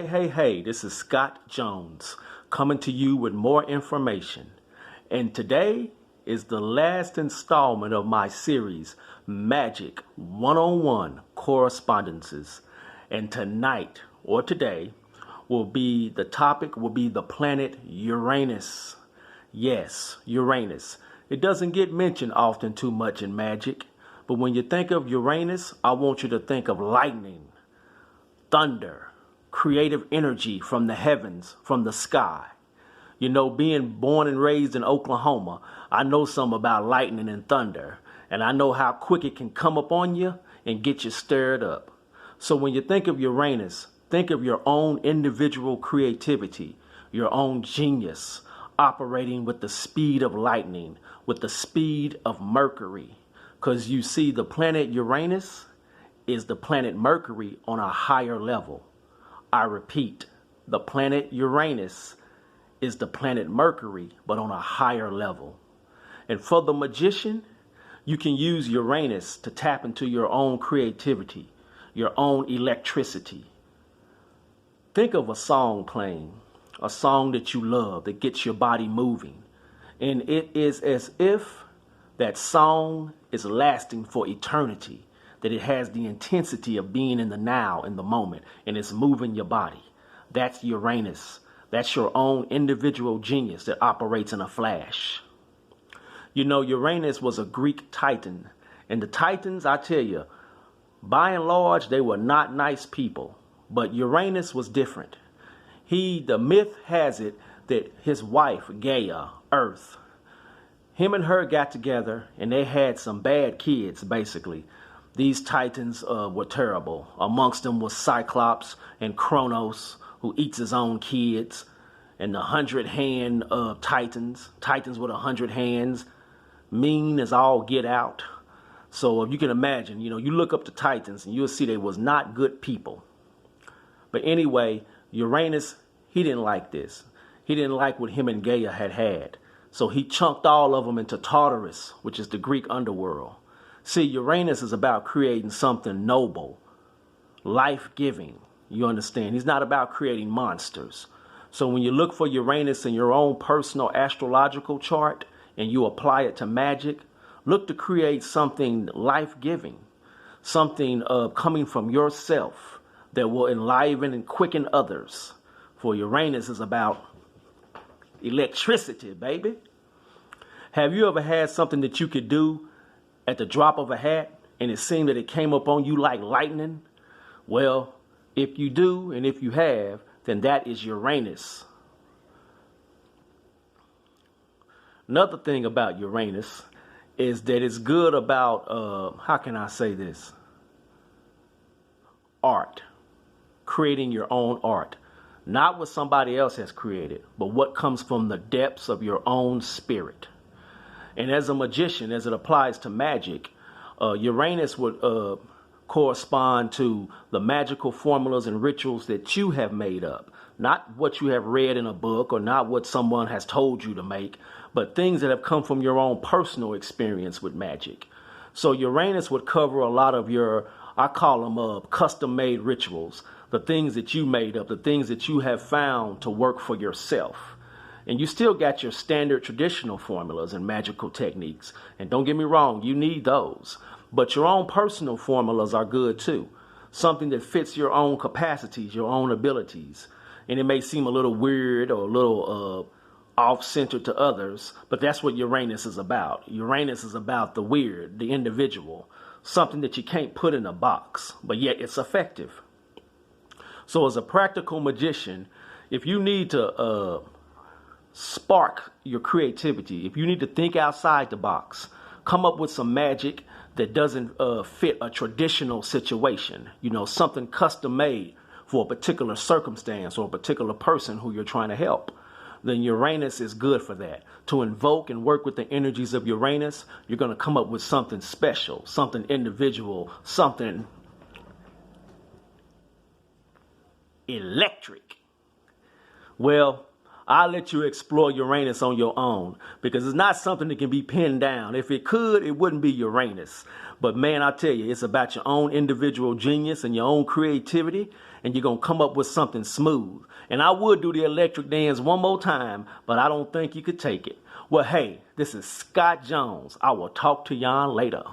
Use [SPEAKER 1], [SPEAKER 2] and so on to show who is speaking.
[SPEAKER 1] Hey, this is Scott Jones coming to you with more information. And today is the last installment of my series, Magick101 Correspondences. And tonight, or today, the topic will be the planet Uranus. Yes, Uranus. It doesn't get mentioned often too much in magic, but when you think of Uranus, I want you to think of lightning, thunder, creative energy from the heavens, from the sky. You know, being born and raised in Oklahoma, I know some about lightning and thunder, and I know how quick it can come up on you and get you stirred up. So when you think of Uranus, think of your own individual creativity, your own genius, operating with the speed of lightning, with the speed of Mercury. Because you see, the planet Uranus is the planet Mercury on a higher level. I repeat, the planet Uranus is the planet Mercury, but on a higher level. And for the magician, you can use Uranus to tap into your own creativity, your own electricity. Think of a song playing, a song that you love, that gets your body moving. And it is as if that song is lasting for eternity, that it has the intensity of being in the now, in the moment, and it's moving your body. That's Uranus. That's your own individual genius that operates in a flash. You know, Uranus was a Greek titan, and the Titans, I tell you, by and large, they were not nice people, but Uranus was different. The myth has it that his wife, Gaia, Earth, him and her got together and they had some bad kids, basically. These Titans were terrible. Amongst them was Cyclops and Kronos, who eats his own kids, and the 100-hand Titans with 100 hands, mean as all get out. So if you can imagine, you look up the Titans and you'll see they was not good people. But anyway, Uranus, he didn't like this. He didn't like what him and Gaia had. So he chunked all of them into Tartarus, which is the Greek underworld. See, Uranus is about creating something noble, life-giving. You understand? He's not about creating monsters. So when you look for Uranus in your own personal astrological chart and you apply it to magic, look to create something life-giving, something coming from yourself that will enliven and quicken others. For Uranus is about electricity, baby. Have you ever had something that you could do at the drop of a hat and it seemed that it came up on you like lightning? Well, if you do and if you have, then that is Uranus. Another thing about Uranus is that it's good about, how can I say this? Art. Creating your own art. Not what somebody else has created, but what comes from the depths of your own spirit. And as a magician, as it applies to magic, Uranus would correspond to the magical formulas and rituals that you have made up. Not what you have read in a book or not what someone has told you to make, but things that have come from your own personal experience with magic. So Uranus would cover a lot of your, I call them custom-made rituals, the things that you made up, the things that you have found to work for yourself. And you still got your standard traditional formulas and magical techniques. And don't get me wrong, you need those. But your own personal formulas are good too. Something that fits your own capacities, your own abilities. And it may seem a little weird or a little off-centered to others, but that's what Uranus is about. Uranus is about the weird, the individual, something that you can't put in a box, but yet it's effective. So as a practical magician, if you need to spark your creativity, if you need to think outside the box, come up with some magic that doesn't fit a traditional situation, something custom made for a particular circumstance or a particular person who you're trying to help, then Uranus is good for that. To invoke and work with the energies of Uranus, you're going to come up with something special, something individual, something electric. Well, I'll let you explore Uranus on your own because it's not something that can be pinned down. If it could, it wouldn't be Uranus. But man, I tell you, it's about your own individual genius and your own creativity, and you're going to come up with something smooth. And I would do the electric dance one more time, but I don't think you could take it. Well, hey, this is Scott Jones. I will talk to y'all later.